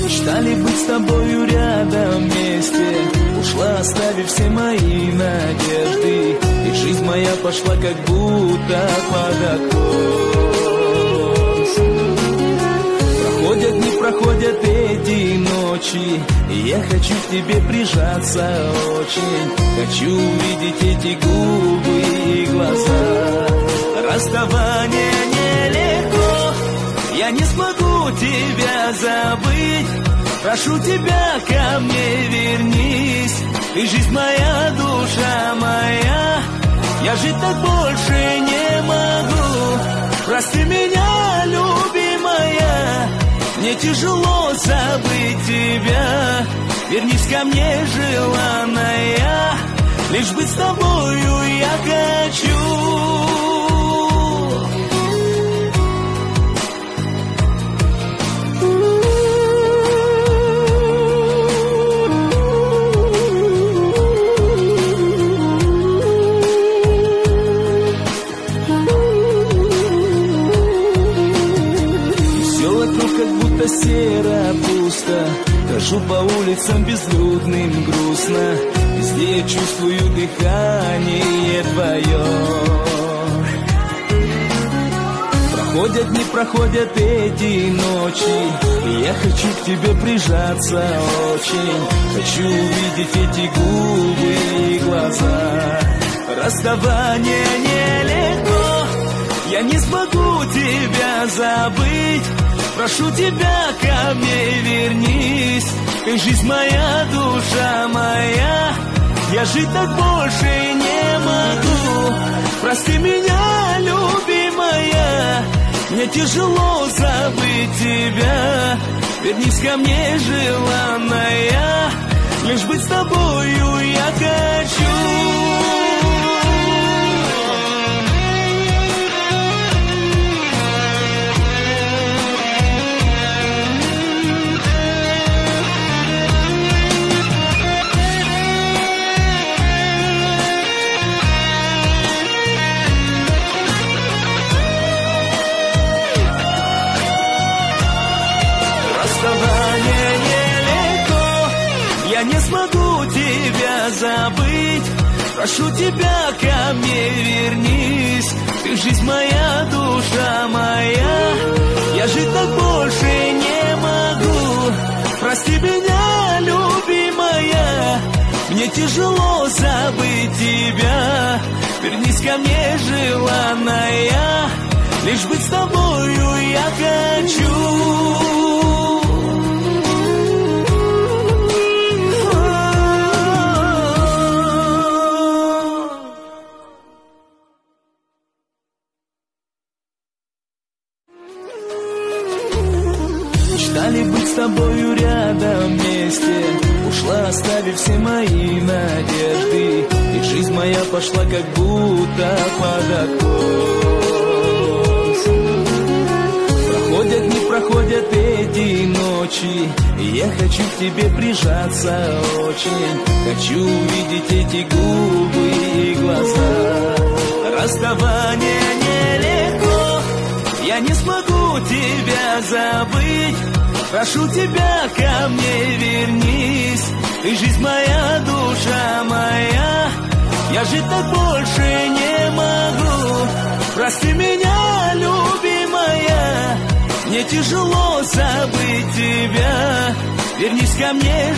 Мечтали быть с тобою рядом вместе. Ушла, оставив все мои надежды, и жизнь моя пошла как будто под откос. Проходят, не проходят эти ночи, и я хочу к тебе прижаться очень. Хочу увидеть эти губы и глаза. Расставание нелегко, я не смогу тебя забыть. Прошу тебя, ко мне вернись. Ты жизнь моя, душа моя. Я жить так больше не могу. Прости меня, любимая. Мне тяжело забыть тебя. Вернись ко мне, желанная. Лишь быть с тобою я хочу. Серо, пусто, хожу по улицам безлюдным, грустно. Везде я чувствую дыхание твое. Проходят, не проходят эти ночи, и я хочу к тебе прижаться очень. Хочу увидеть эти губы и глаза. Расставание нелегко, я не смогу тебя забыть. Прошу тебя, ко мне вернись. Ты жизнь моя, душа моя. Я жить так больше не могу. Прости меня, любимая. Мне тяжело забыть тебя. Вернись ко мне, желанная. Лишь быть с тобою я хочу. Я не смогу тебя забыть. Прошу тебя, ко мне вернись. Ты жизнь моя, душа моя. Я жить так больше не могу. Прости меня, любимая. Мне тяжело забыть тебя. Вернись ко мне, желанная. Лишь быть с тобою я хочу. Мечтали быть с тобою рядом вместе. Ушла, оставив все мои надежды, и жизнь моя пошла как будто под откос. Проходят, не проходят эти ночи, и я хочу к тебе прижаться очень. Хочу увидеть эти губы и глаза. Расставание нелегко, я не смогу тебя забыть. Прошу тебя, ко мне вернись. Ты жизнь моя, душа моя. Я жить так больше не могу. Прости меня, любимая. Мне тяжело забыть тебя. Вернись ко мне,